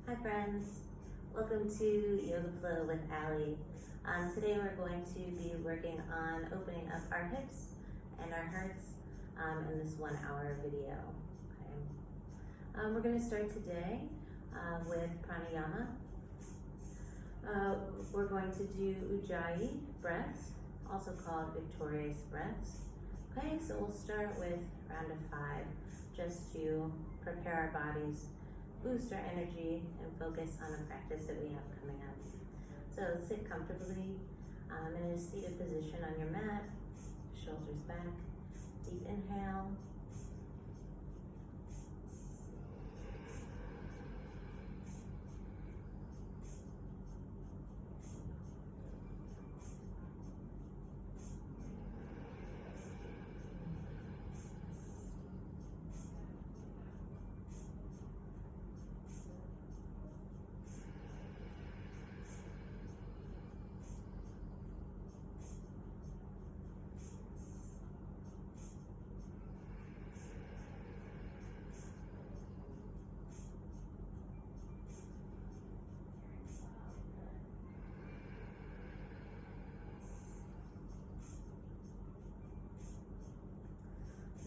Hi friends, welcome to Yoga Flow with Ali. Today we're going to be working on opening up our hips and our hearts in this 1 hour video. Okay. We're going to start today with pranayama. We're going to do Ujjayi breaths, also called victorious breaths. Okay, so we'll start with round of 5 just to prepare our bodies, boost our energy, and focus on the practice that we have coming up. So sit comfortably in a seated position on your mat, shoulders back, deep inhale.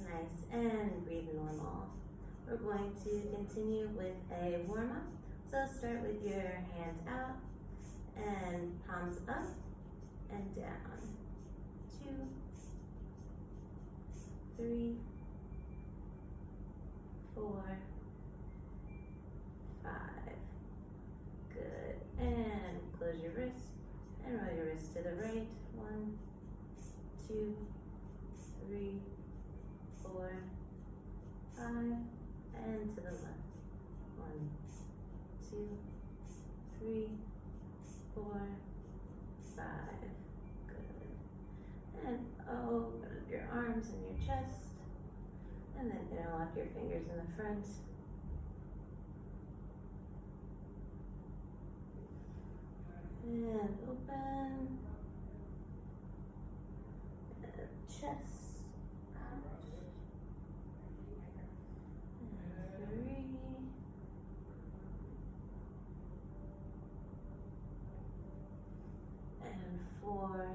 Nice, and breathe normal. We're going to continue with a warm-up. So start with your hands out and palms up and down. 2, 3, 4, 5. Good. And close your wrist and roll your wrist to the right. 1, 2, 3, 4, 5, and to the left. 1, 2, 3, 4, 5. Good. And open up your arms and your chest. And then interlock your fingers in the front. And open. And chest out. And 3. And 4.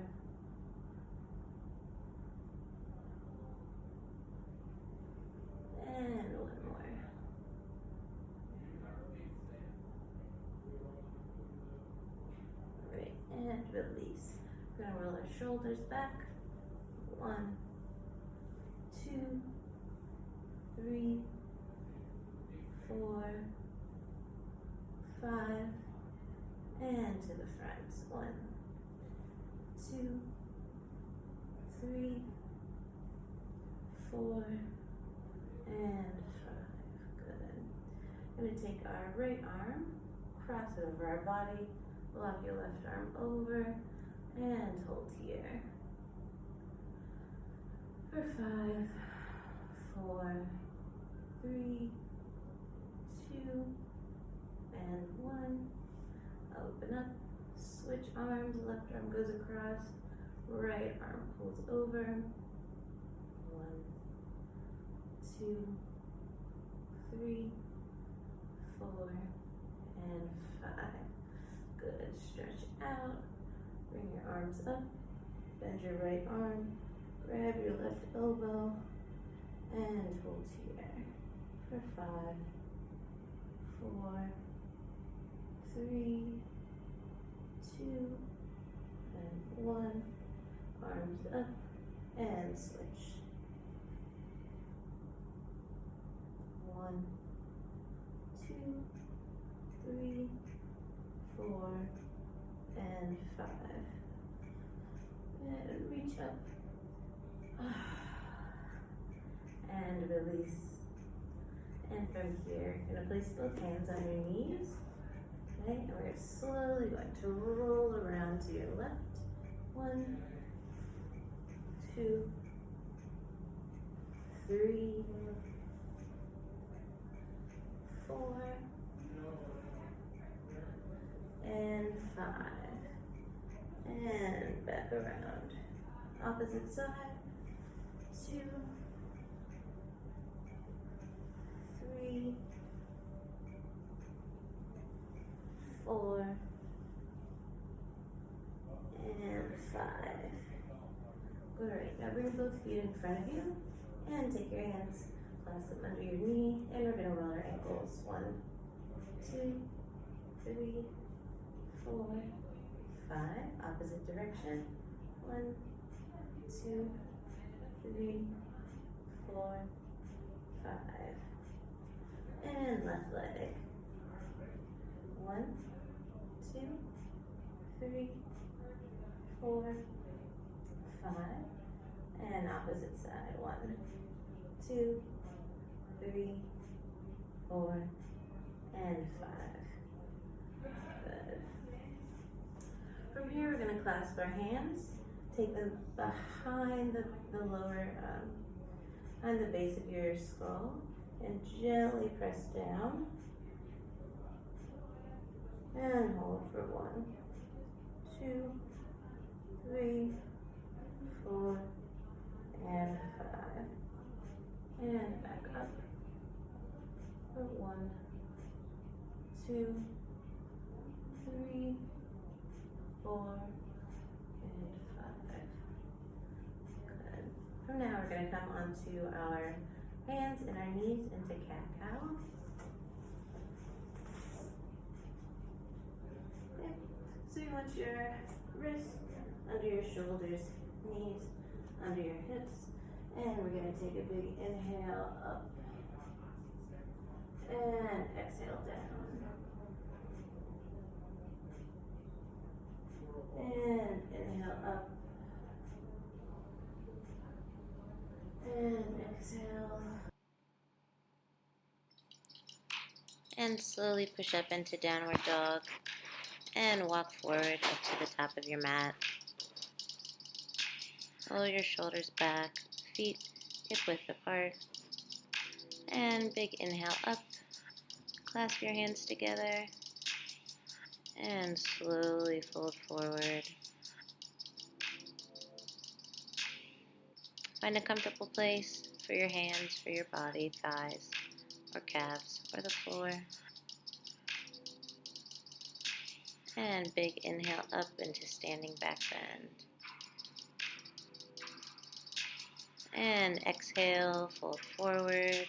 And 1 more. Right, and release. We're gonna roll our shoulders back. 1, 2, 3, 4, 5, and to the front. 1, 2, 3, 4, and 5. Good. We're going to take our right arm, cross it over our body, lock your left arm over, and hold here. For 5, 4, 3, 2, and 1. Open up, switch arms, left arm goes across, right arm pulls over. 1, 2, 3, 4, and 5. Good. Stretch out. Bring your arms up. Bend your right arm. Grab your left elbow and hold here. For 5, 4, 3, 2, and 1. Arms up and switch. 1, 2, 3, 4, and 5. And reach up. And release. And from here, you're going to place both hands on your knees. Okay, and we're slowly going to roll around to your left. 1, 2, 3, 4, and 5. And back around. Opposite side. 2, 3, 4, and 5. Alright, now bring both feet in front of you and take your hands, clasp them under your knee, and we're going to roll our ankles. 1, 2, 3, 4, 5. Opposite direction. 1, 2, 3, 4, 5. And left leg. 1, 2, 3, 4, 5. And opposite side. 1, 2, 3, 4, and 5. Good. From here, we're going to clasp our hands, take them behind the lower, behind the base of your skull, and gently press down. And hold for 1, 2, 3, 4, and 5. And back up for 1, 2, 3, 4, and 5. Good. From now, we're going to come onto our hands and our knees into cat-cow. Okay. So you want your wrists under your shoulders, knees under your hips, and we're going to take a big inhale up and exhale down. And inhale up and exhale. And slowly push up into downward dog and walk forward up to the top of your mat. Roll your shoulders back, feet hip width apart. And big inhale up. Clasp your hands together and slowly fold forward. Find a comfortable place for your hands, for your body, thighs, or calves, or the floor. And big inhale up into standing back bend. And exhale, fold forward.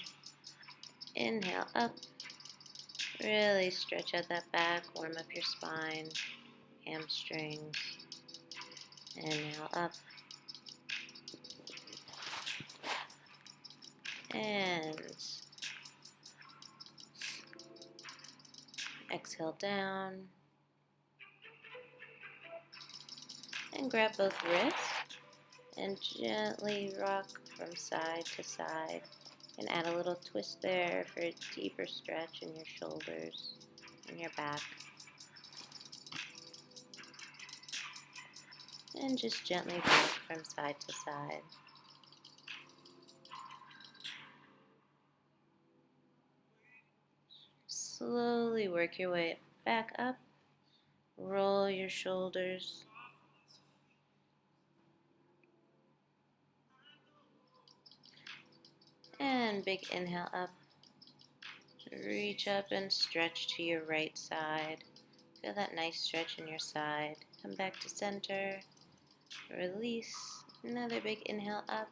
Inhale up. Really stretch out that back, warm up your spine, hamstrings. Inhale up. And exhale down. And grab both wrists and gently rock from side to side. And add a little twist there for a deeper stretch in your shoulders and your back. And just gently rock from side to side. Slowly work your way back up. Roll your shoulders. And big inhale up. Reach up and stretch to your right side. Feel that nice stretch in your side. Come back to center. Release. Another big inhale up.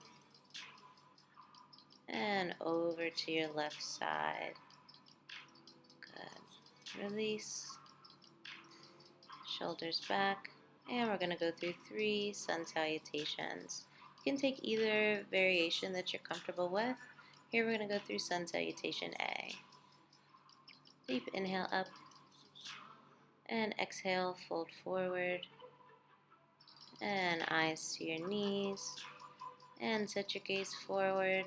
And over to your left side. Good. Release. Shoulders back. And we're going to go through 3 sun salutations. You can take either variation that you're comfortable with. Here we're going to go through sun salutation A. Deep inhale up. And exhale, fold forward. And eyes to your knees. And set your gaze forward.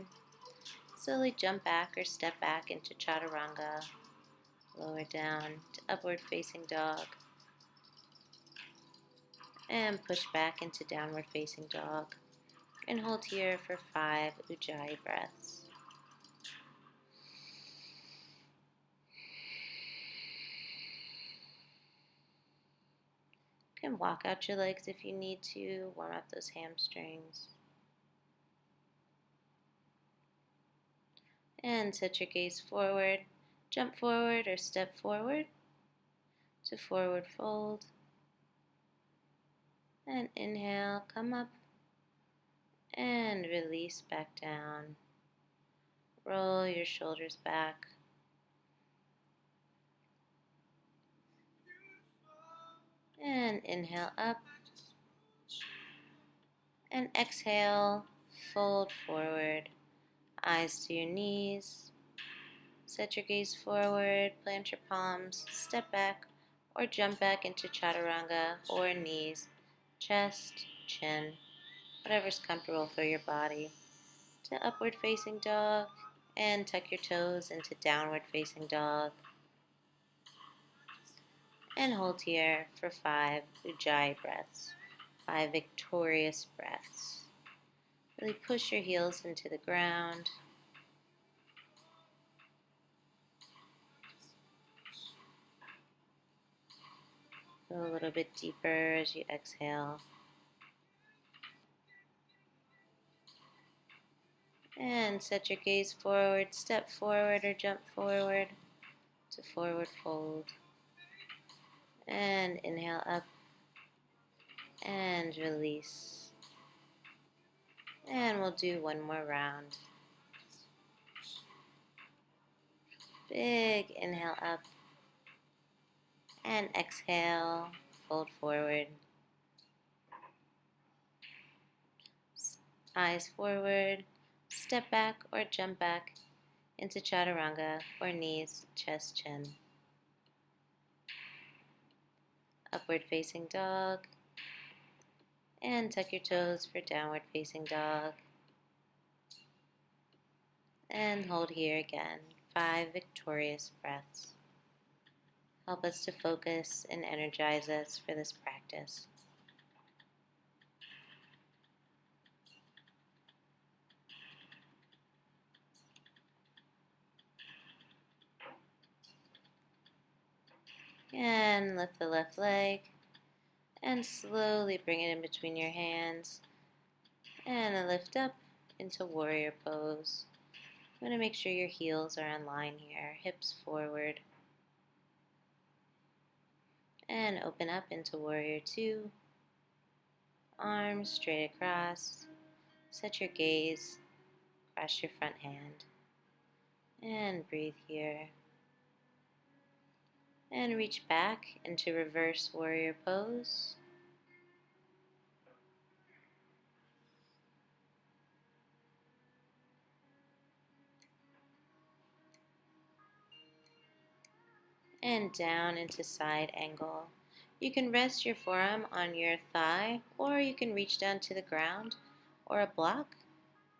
Slowly jump back or step back into chaturanga. Lower down to upward facing dog. And push back into downward facing dog. And hold here for 5 Ujjayi breaths. You can walk out your legs if you need to, warm up those hamstrings. And set your gaze forward, jump forward or step forward. to forward fold. And inhale, come up and release back down. Roll your shoulders back. And inhale up. And exhale, fold forward. Eyes to your knees. Set your gaze forward, plant your palms, step back, or jump back into chaturanga or knees, chest, chin, whatever's comfortable for your body, to upward facing dog, and tuck your toes into downward facing dog. And hold here for 5 Ujjayi breaths, 5 victorious breaths. Really push your heels into the ground. Go a little bit deeper as you exhale. And set your gaze forward, step forward or jump forward to forward fold. And inhale up and release. And we'll do one more round. Big inhale up and exhale, fold forward. Eyes forward, step back or jump back into chaturanga or knees, chest, chin. Upward facing dog. And tuck your toes for downward facing dog. And hold here again, 5 victorious breaths. Help us to focus and energize us for this practice. And lift the left leg and slowly bring it in between your hands and lift up into warrior pose. I'm going to make sure your heels are in line here, hips forward. And open up into warrior 2. Arms straight across. Set your gaze, cross your front hand. And breathe here. And reach back into reverse warrior pose. And down into side angle. You can rest your forearm on your thigh, or you can reach down to the ground or a block,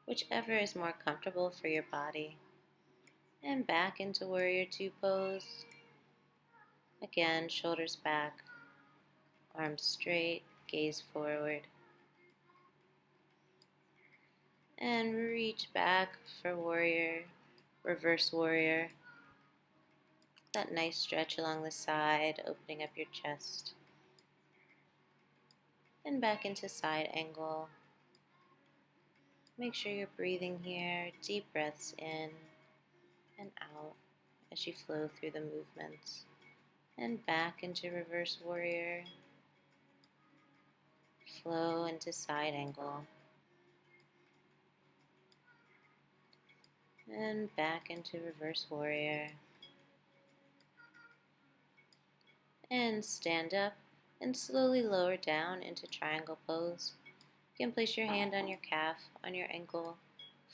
whichever is more comfortable for your body. And back into warrior 2 pose. Again, shoulders back, arms straight, gaze forward. And reach back for warrior, reverse warrior. That nice stretch along the side, opening up your chest. And back into side angle. Make sure you're breathing here, deep breaths in and out as you flow through the movements. And back into reverse warrior. Flow into side angle. And back into reverse warrior. And stand up and slowly lower down into triangle pose. You can place your hand on your calf, on your ankle,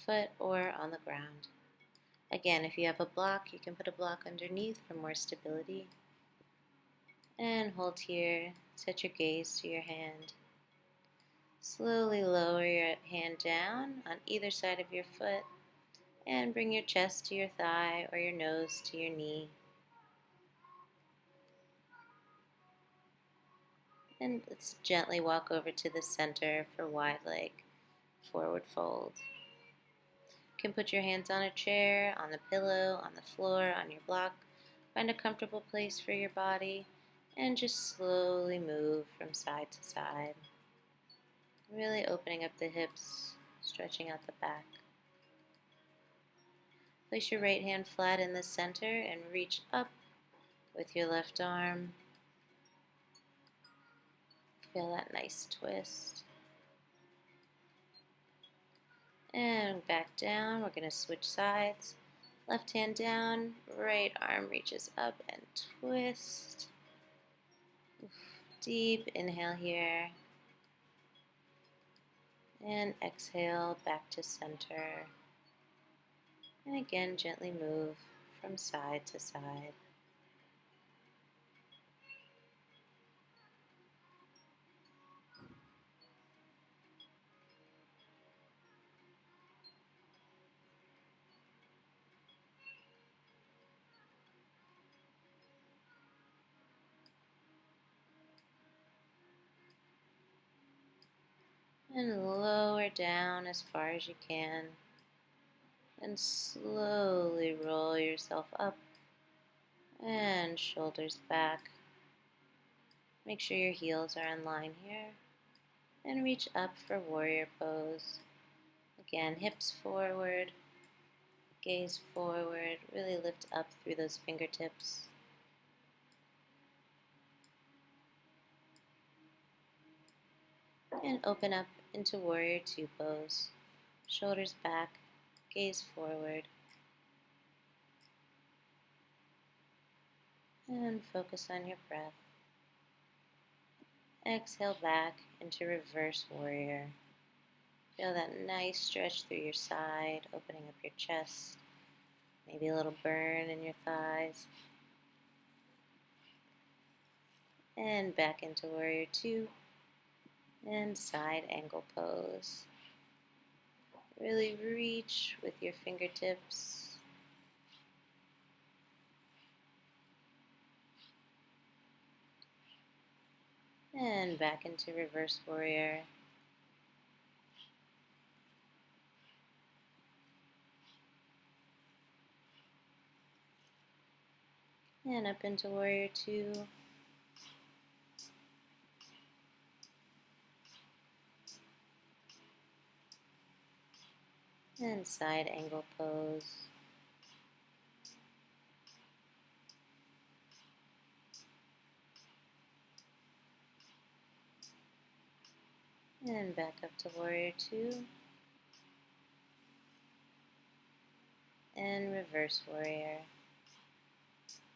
foot, or on the ground. Again, if you have a block, you can put a block underneath for more stability. And hold here. Set your gaze to your hand. Slowly lower your hand down on either side of your foot and bring your chest to your thigh or your nose to your knee. And let's gently walk over to the center for wide leg forward fold. You can put your hands on a chair, on the pillow, on the floor, on your block. Find a comfortable place for your body and just slowly move from side to side. Really opening up the hips, stretching out the back. Place your right hand flat in the center and reach up with your left arm Feel that nice twist. And back down. We're going to switch sides. Left hand down, right arm reaches up and twist. Deep inhale here. And exhale back to center. And again, gently move from side to side. And lower down as far as you can. And slowly roll yourself up and shoulders back. Make sure your heels are in line here. And reach up for warrior pose. Again, hips forward, gaze forward. Really lift up through those fingertips. And open up into warrior two pose. Shoulders back, gaze forward. And focus on your breath. Exhale back into reverse warrior. Feel that nice stretch through your side, opening up your chest. Maybe a little burn in your thighs. And back into warrior two. And side angle pose. Really reach with your fingertips. And back into reverse warrior. And up into warrior two. And side angle pose. And back up to warrior two. And reverse warrior.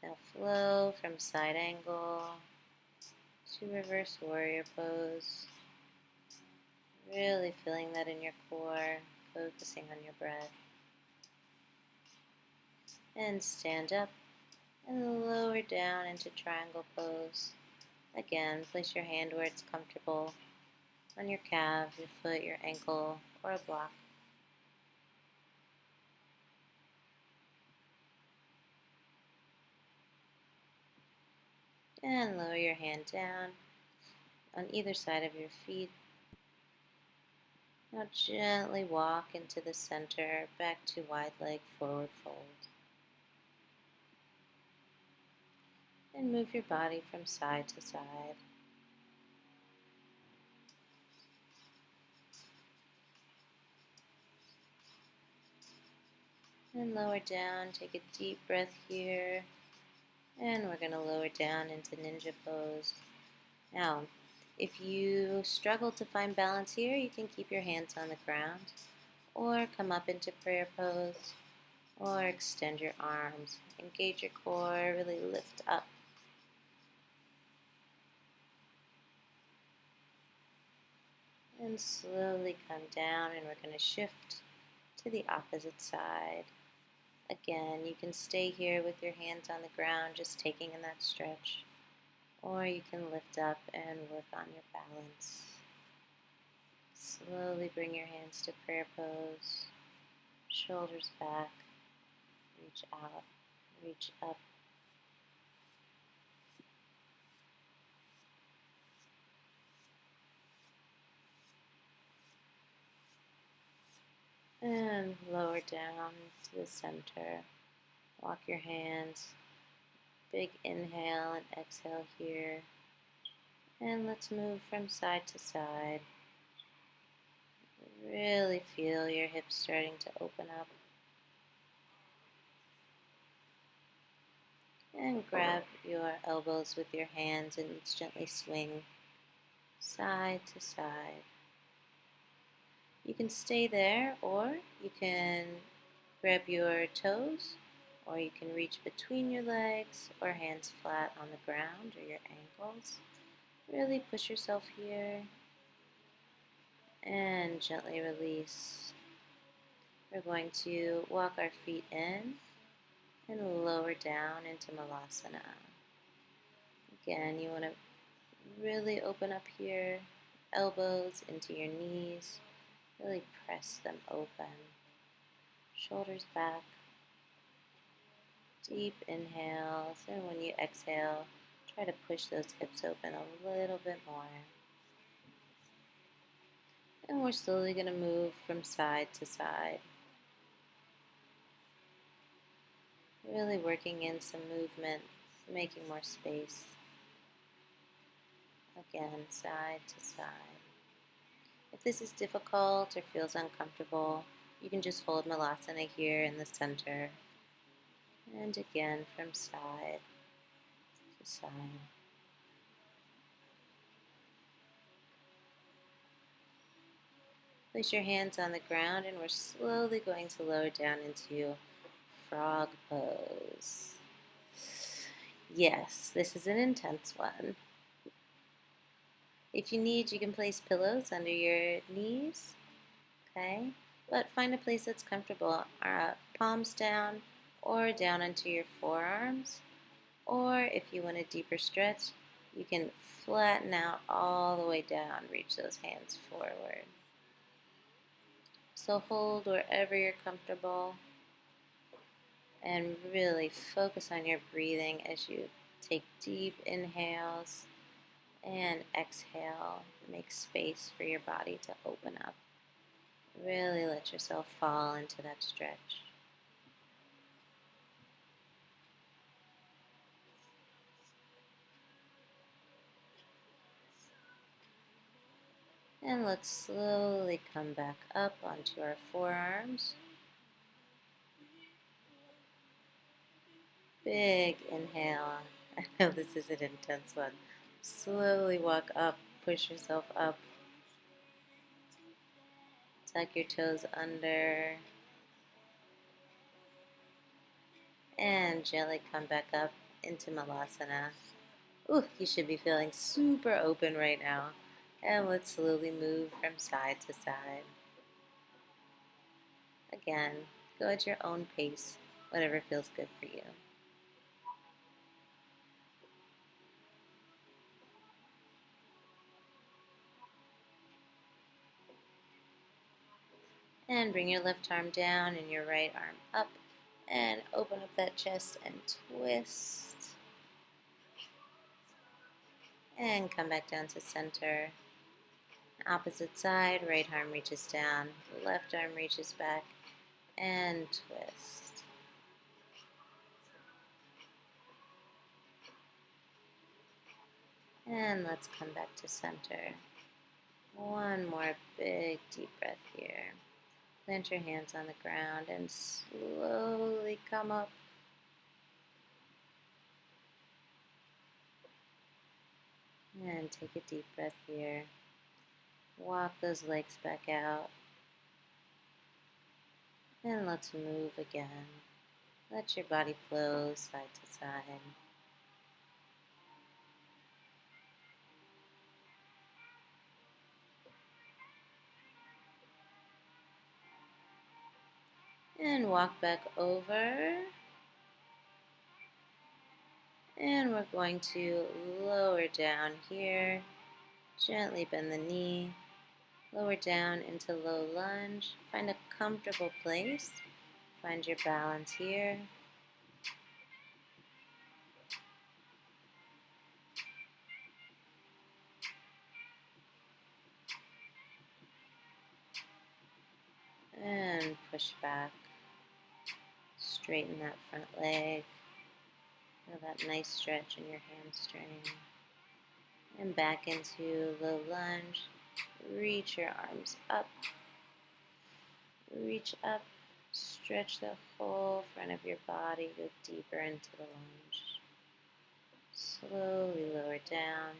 Now flow from side angle to reverse warrior pose. Really feeling that in your core, focusing on your breath. And stand up and lower down into triangle pose. Again, place your hand where it's comfortable, on your calf, your foot, your ankle, or a block. And lower your hand down on either side of your feet. Now gently walk into the center, back to wide leg forward fold. And move your body from side to side. And lower down, take a deep breath here. And we're going to lower down into ninja pose. Now, if you struggle to find balance here, you can keep your hands on the ground, or come up into prayer pose, or extend your arms. Engage your core, really lift up. And slowly come down, and we're going to shift to the opposite side. Again, you can stay here with your hands on the ground, just taking in that stretch. Or you can lift up and work on your balance. Slowly bring your hands to prayer pose. Shoulders back. Reach out. Reach up. And lower down to the center. Walk your hands. Big inhale and exhale here. And let's move from side to side. Really feel your hips starting to open up. And grab your elbows with your hands and gently swing. side to side. You can stay there, or you can grab your toes, or you can reach between your legs, or hands flat on the ground or your ankles. Really push yourself here and gently release. We're going to walk our feet in and lower down into Malasana. Again, you want to really open up here, elbows into your knees, really press them open. Shoulders back, deep inhales, and when you exhale, try to push those hips open a little bit more. And we're slowly going to move from side to side. Really working in some movement, making more space. Again, side to side. If this is difficult or feels uncomfortable, you can just hold Malasana here in the center. And again, from side to side. Place your hands on the ground, and we're slowly going to lower down into frog pose. Yes, this is an intense one. If you need, you can place pillows under your knees, okay? But find a place that's comfortable. Palms down or down onto your forearms. Or if you want a deeper stretch, you can flatten out all the way down, reach those hands forward. So hold wherever you're comfortable and really focus on your breathing as you take deep inhales and exhale. Make space for your body to open up. Really let yourself fall into that stretch. And let's slowly come back up onto our forearms. Big inhale. I know this is an intense one. Slowly walk up, push yourself up. Tuck your toes under. And gently come back up into Malasana. Ooh, you should be feeling super open right now. And let's slowly move from side to side. Again, go at your own pace, whatever feels good for you. And bring your left arm down and your right arm up. And open up that chest and twist. And come back down to center. Opposite side, right arm reaches down, left arm reaches back, and twist. And let's come back to center. One more big deep breath here. Plant your hands on the ground and slowly come up. And take a deep breath here. Walk those legs back out. And let's move again. Let your body flow side to side. And walk back over. And we're going to lower down here. Gently bend the knee. Lower down into low lunge. Find a comfortable place. Find your balance here. And push back. Straighten that front leg. Feel that nice stretch in your hamstring. And back into low lunge. Reach your arms up. Reach up. Stretch the whole front of your body. Go deeper into the lunge. Slowly lower down.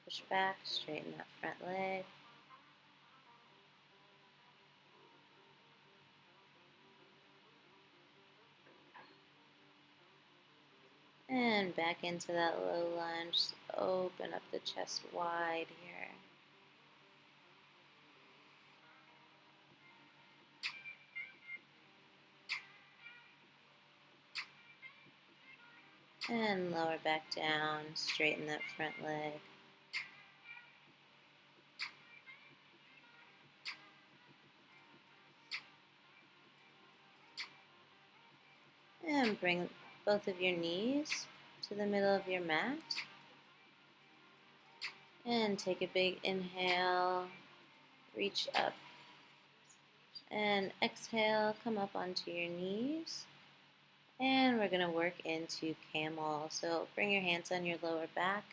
Push back, straighten that front leg. And back into that low lunge. Just open up the chest wide here. And lower back down, straighten that front leg. And bring both of your knees to the middle of your mat. And take a big inhale, reach up. And exhale, come up onto your knees. And we're going to work into camel. So bring your hands on your lower back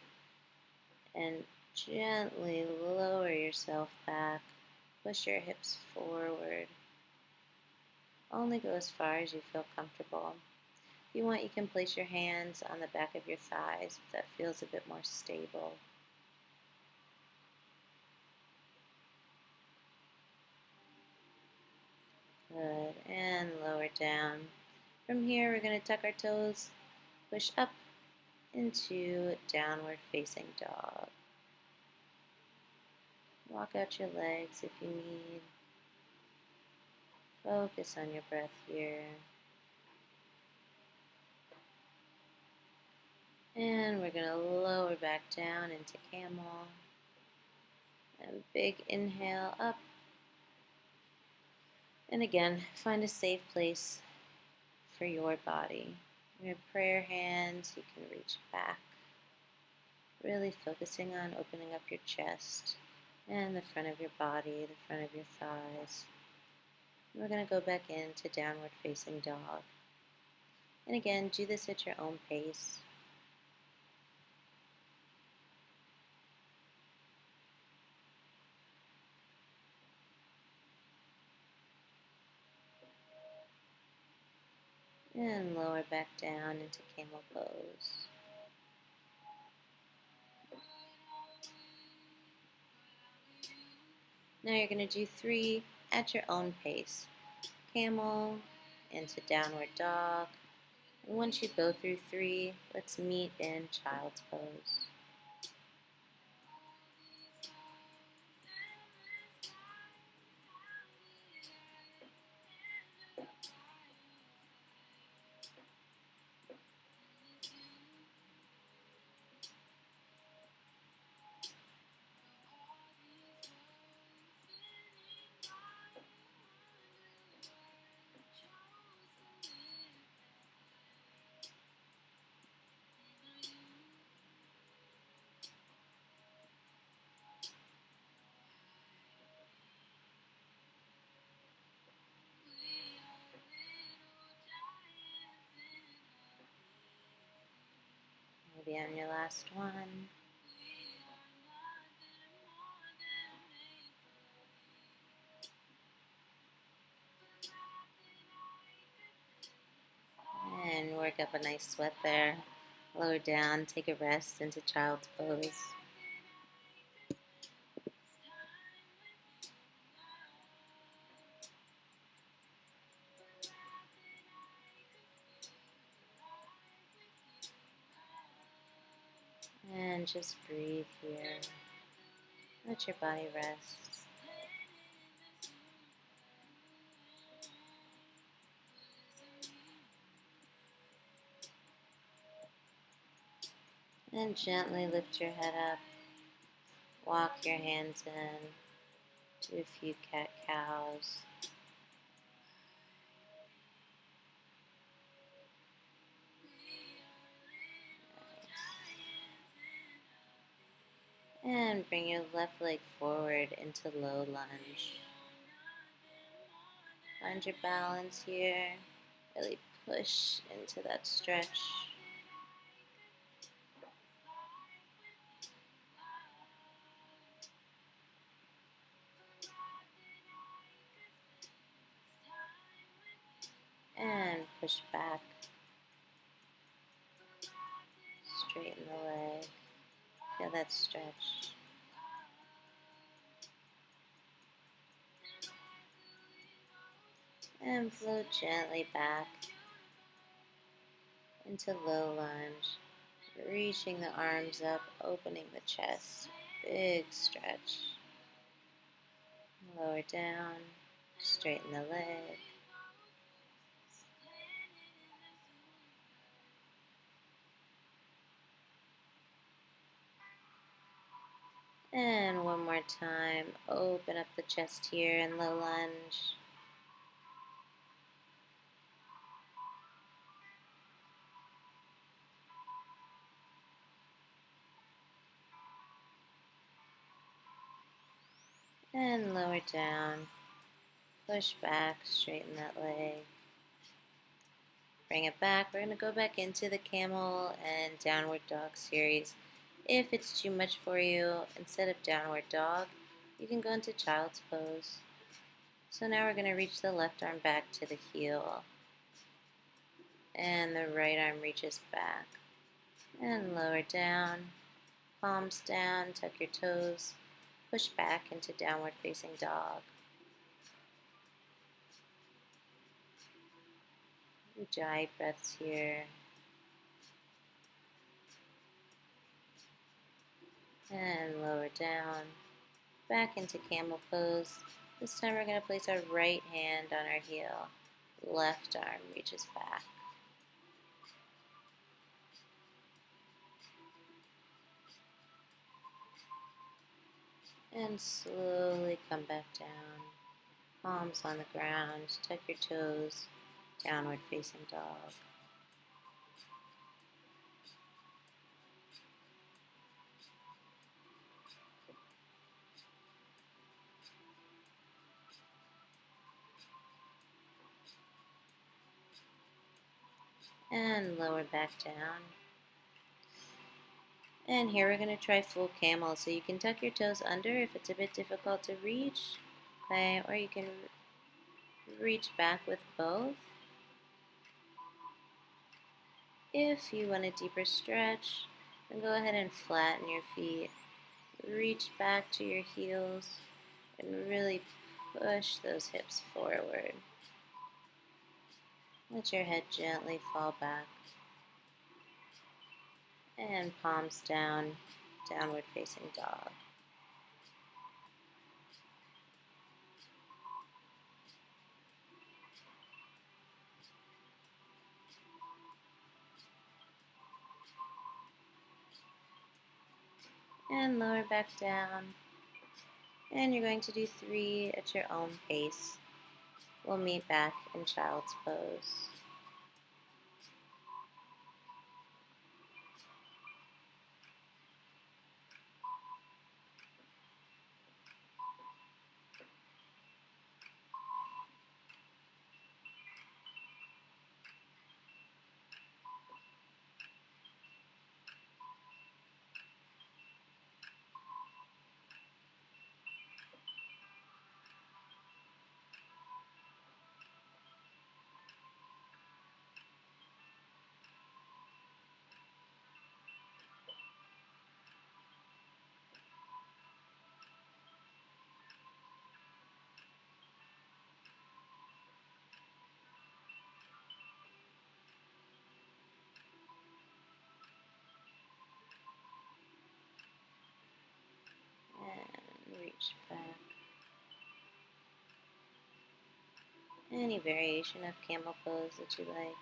and gently lower yourself back. Push your hips forward. Only go as far as you feel comfortable. If you want, you can place your hands on the back of your thighs if that feels a bit more stable. Good. And lower down. From here, we're going to tuck our toes, push up into downward facing dog. Walk out your legs if you need. Focus on your breath here. And we're going to lower back down into camel. And big inhale up. And again, find a safe place for your body. Your prayer hands, you can reach back. Really focusing on opening up your chest and the front of your body, the front of your thighs. We're going to go back into downward facing dog. And again, do this at your own pace. And lower back down into camel pose. Now you're going to do 3 at your own pace. Camel, into downward dog. And once you go through 3, let's meet in child's pose. Maybe on your last one. And work up a nice sweat there. Lower down, take a rest into child's pose. And just breathe here. Let your body rest. And gently lift your head up. Walk your hands in. Do a few cat-cows. And bring your left leg forward into low lunge. Find your balance here. Really push into that stretch. And push back. Straighten the leg. Feel that stretch. And float gently back into low lunge. Reaching the arms up, opening the chest. Big stretch. Lower down, straighten the leg. And one more time, open up the chest here in low lunge. And lower down, push back, straighten that leg. Bring it back. We're going to go back into the camel and downward dog series. If it's too much for you, instead of downward dog, you can go into child's pose. So now we're going to reach the left arm back to the heel. And the right arm reaches back. And lower down, palms down, tuck your toes, push back into downward facing dog. Ujjayi breaths here. And lower down, back into camel pose. This time we're going to place our right hand on our heel. Left arm reaches back. And slowly come back down. Palms on the ground, tuck your toes, downward facing dog. And lower back down. And here we're going to try full camel. So you can tuck your toes under if it's a bit difficult to reach. Okay, or you can reach back with both. If you want a deeper stretch, then go ahead and flatten your feet. Reach back to your heels and really push those hips forward. Let your head gently fall back. And palms down, downward facing dog. And lower back down. And you're going to do 3 at your own pace. We'll meet back in child's pose. And reach back. Any variation of camel pose that you like.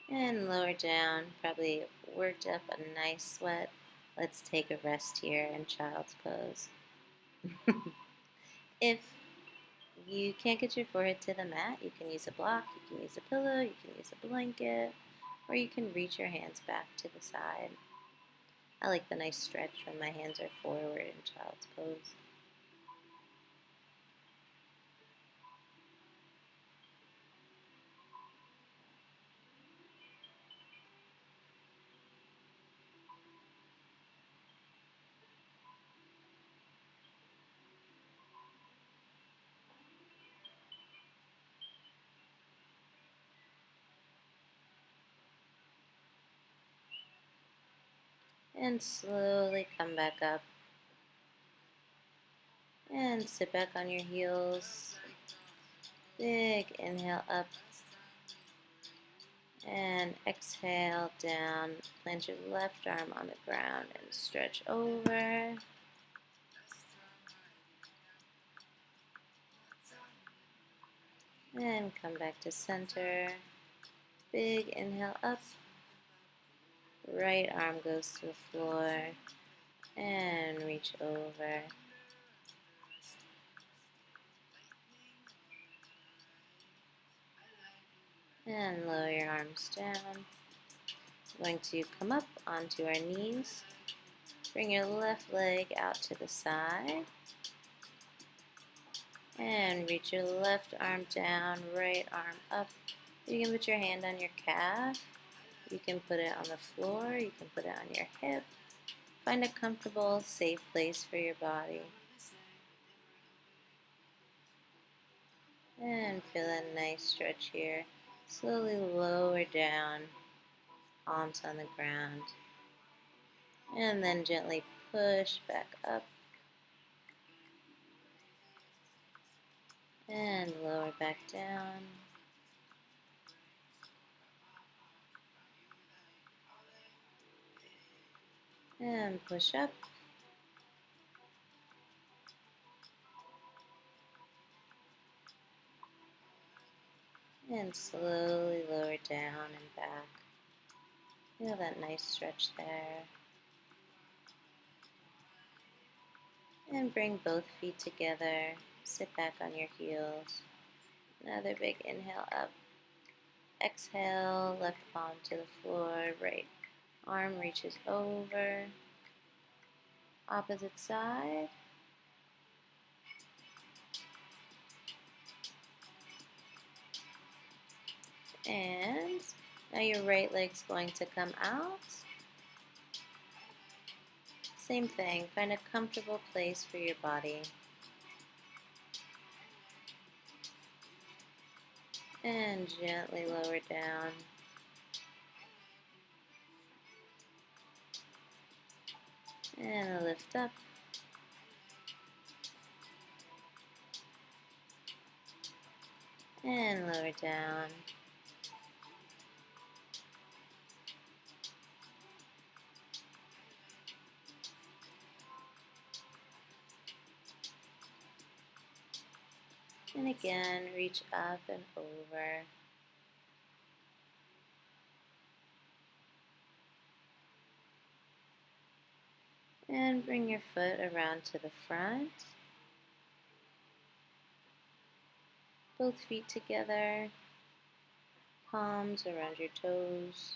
And lower down, probably worked up a nice sweat. Let's take a rest here in child's pose. If you can't get your forehead to the mat, you can use a block, you can use a pillow, you can use a blanket, or you can reach your hands back to the side. I like the nice stretch when my hands are forward in child's pose. And slowly come back up. And sit back on your heels. Big inhale up. And exhale down. Plant your left arm on the ground and stretch over. And come back to center. Big inhale up. Right arm goes to the floor. And reach over. And lower your arms down. We're going to come up onto our knees. Bring your left leg out to the side. And reach your left arm down, right arm up. You can put your hand on your calf. You can put it on the floor. You can put it on your hip. Find a comfortable, safe place for your body. And feel a nice stretch here. Slowly lower down, palms on the ground. And then gently push back up. And lower back down. And push up. And slowly lower down and back. Feel that nice stretch there. And bring both feet together. Sit back on your heels. Another big inhale up. Exhale, left palm to the floor. Right arm reaches over. Opposite side. And now your right leg's going to come out. Same thing, find a comfortable place for your body. And gently lower down. And lift up. And lower down. And again, reach up and over. And bring your foot around to the front. Both feet together. Palms around your toes.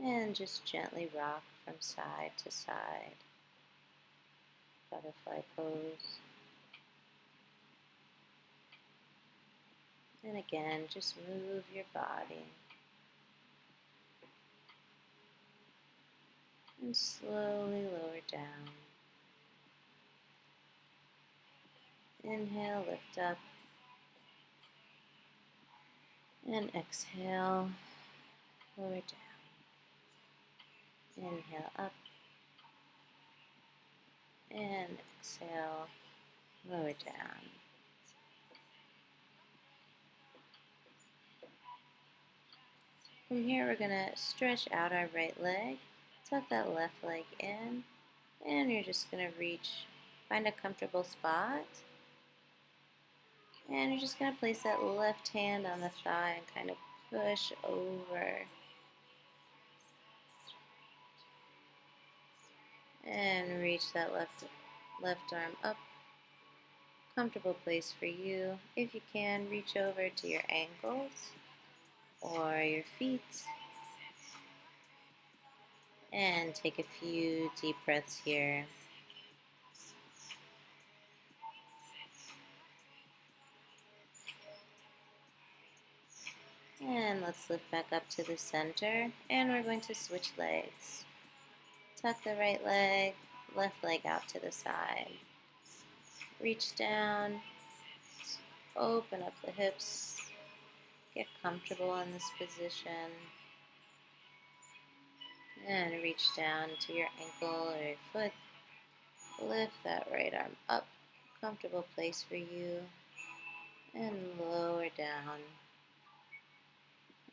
And just gently rock from side to side. Butterfly pose. And again, just move your body. And slowly lower down. Inhale, lift up. And exhale, lower down. Inhale up. And exhale, lower down. From here, we're going to stretch out our right leg. Tuck that left leg in. And you're just going to reach, find a comfortable spot. And you're just going to place that left hand on the thigh and kind of push over. And reach that left arm up. Comfortable place for you. If you can, reach over to your ankles or your feet. And take a few deep breaths here. And let's lift back up to the center. And we're going to switch legs. Tuck the right leg, left leg out to the side. Reach down, open up the hips, get comfortable in this position. And reach down to your ankle or your foot. Lift that right arm up. Comfortable place for you. And lower down.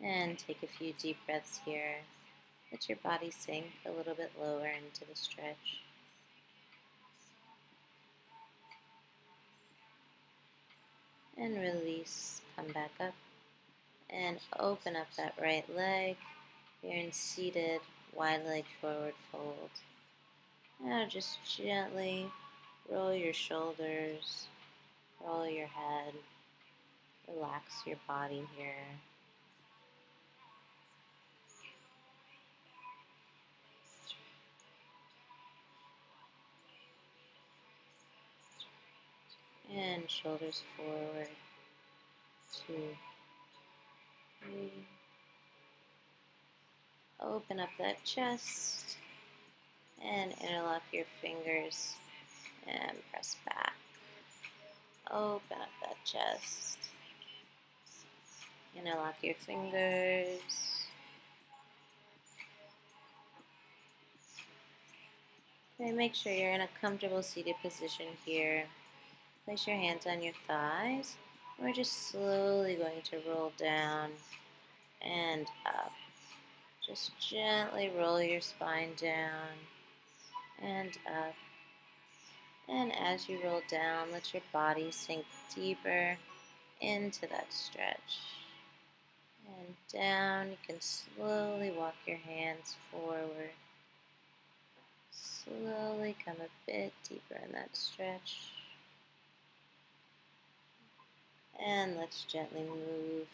And take a few deep breaths here. Let your body sink a little bit lower into the stretch. And release. Come back up. And open up that right leg. You're in seated, wide leg forward fold. Now just gently roll your shoulders, roll your head, relax your body here. And shoulders forward, 2, 3. Open up that chest and interlock your fingers and press back. Open up that chest. Interlock your fingers. Okay, make sure you're in a comfortable seated position here. Place your hands on your thighs. We're just slowly going to roll down and up. Just gently roll your spine down and up. And as you roll down, let your body sink deeper into that stretch. And down, you can slowly walk your hands forward. Slowly come a bit deeper in that stretch. And let's gently move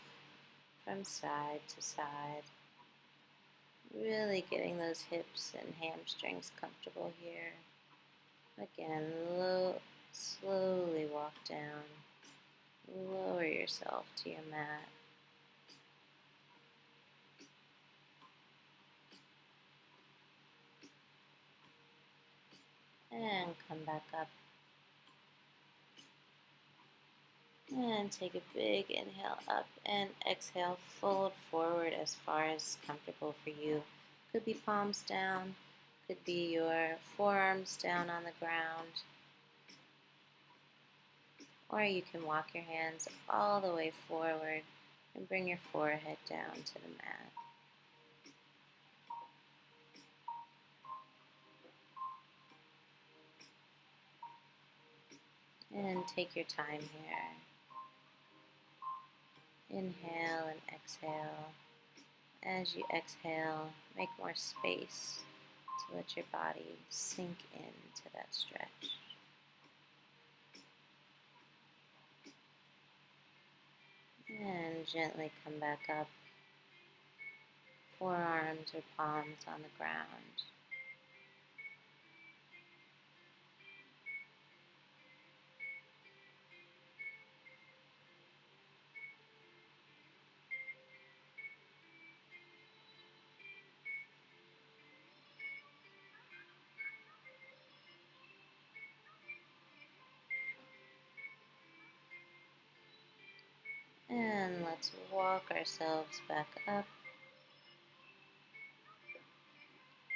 from side to side. Really getting those hips and hamstrings comfortable here. Again, slowly walk down. Lower yourself to your mat. And come back up. And take a big inhale up and exhale, fold forward as far as comfortable for you. Could be palms down, could be your forearms down on the ground. Or you can walk your hands all the way forward and bring your forehead down to the mat. And take your time here. Inhale and exhale. As you exhale, make more space to let your body sink into that stretch. And gently come back up. Forearms or palms on the ground. And let's walk ourselves back up.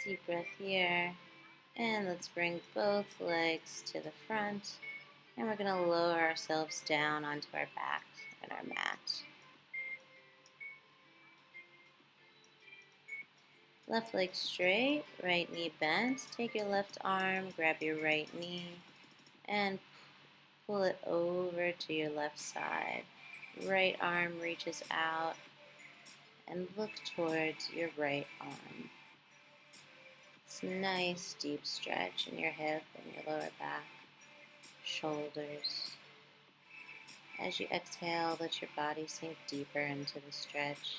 Deep breath here. And let's bring both legs to the front. And we're going to lower ourselves down onto our back and our mat. Left leg straight, right knee bent. Take your left arm, grab your right knee, and pull it over to your left side. Right arm reaches out and look towards your right arm. It's a nice deep stretch in your hip and your lower back, shoulders. As you exhale, let your body sink deeper into the stretch.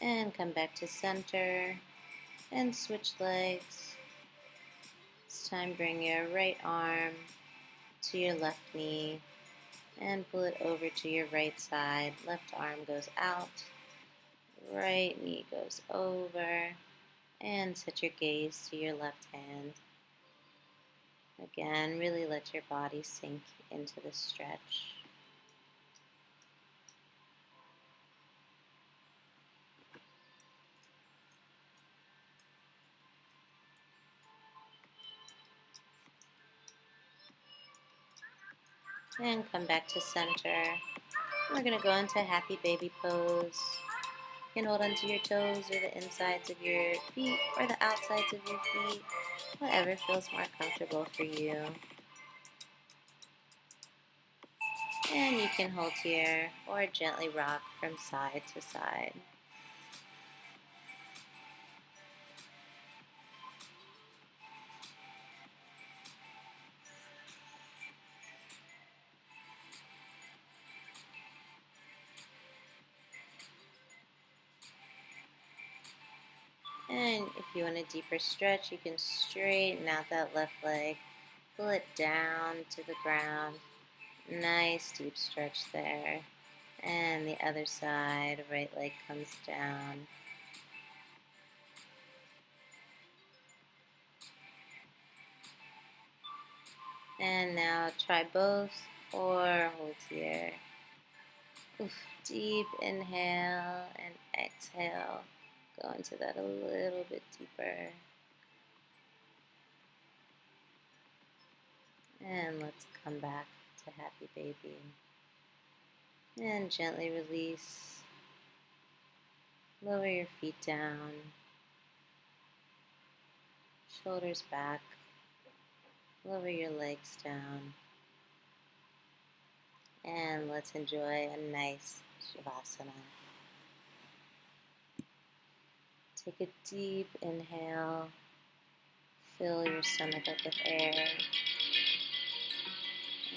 And come back to center and switch legs. This time bring your right arm to your left knee and pull it over to your right side. Left arm goes out, right knee goes over, and set your gaze to your left hand. Again, really let your body sink into the stretch. And come back to center. We're going to go into happy baby pose. You can hold onto your toes or the insides of your feet or the outsides of your feet, whatever feels more comfortable for you. And you can hold here or gently rock from side to side. And if you want a deeper stretch, you can straighten out that left leg, pull it down to the ground. Nice deep stretch there. And the other side, right leg comes down. And now try both or hold here. Oof, deep inhale and exhale. Go into that a little bit deeper. And let's come back to happy baby. And gently release. Lower your feet down. Shoulders back. Lower your legs down. And let's enjoy a nice Shavasana. Take a deep inhale. Fill your stomach up with air.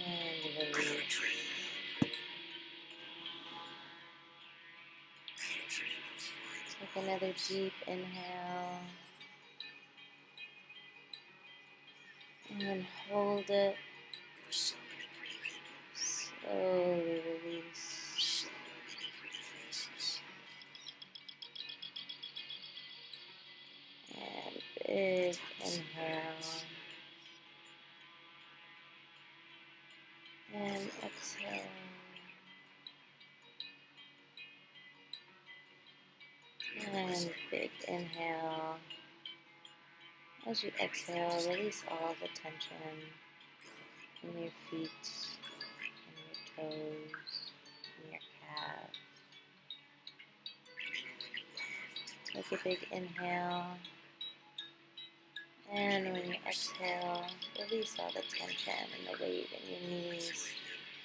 And release. Take another deep inhale. And hold it. Slowly release. And big inhale. And exhale. And big inhale. As you exhale, release all the tension in your feet, in your toes, in your calves. Take a big inhale. And when you exhale, release all the tension and the weight in your knees,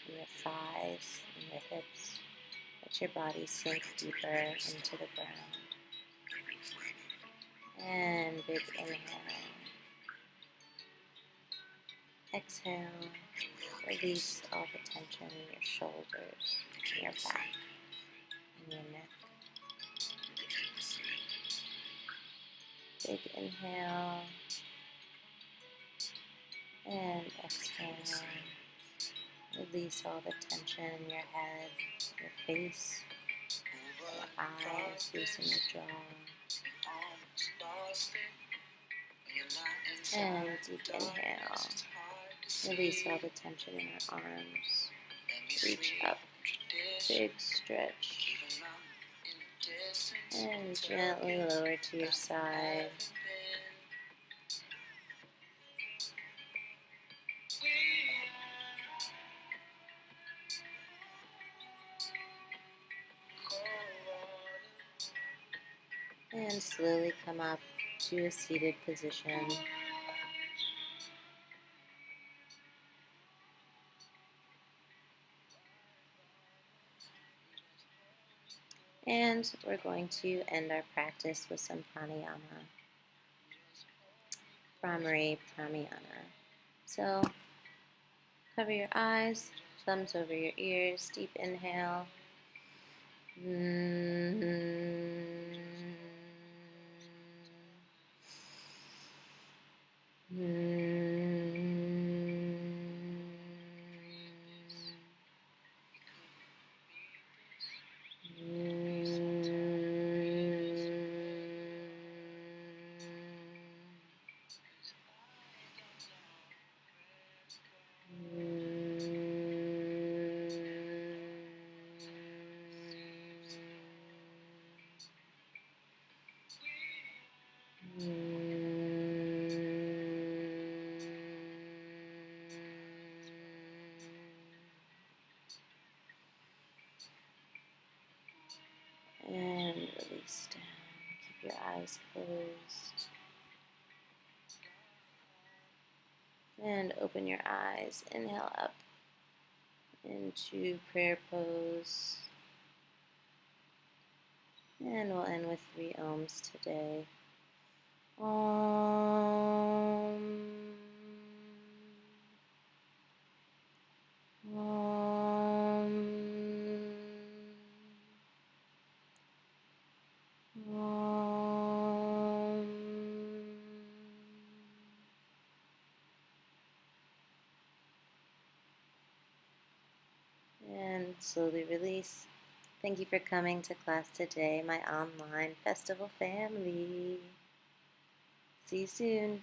in your thighs, in your hips. Let your body sink deeper into the ground. And big inhale. Exhale. Release all the tension in your shoulders, in your back, in your neck. Big inhale. And exhale. Release all the tension in your head, your face, your eyes, loosen your jaw. And deep inhale. Release all the tension in your arms. Reach up. Big stretch. And gently lower to your side. And slowly come up to a seated position. And we're going to end our practice with some pranayama. Bhramari pranayama. So cover your eyes, thumbs over your ears, deep inhale. eyes closed. And open your eyes. Inhale up into prayer pose. And we'll end with 3 Ohms today. Om. Om. Om. And slowly release. Thank you for coming to class today, my online festival family. See you soon.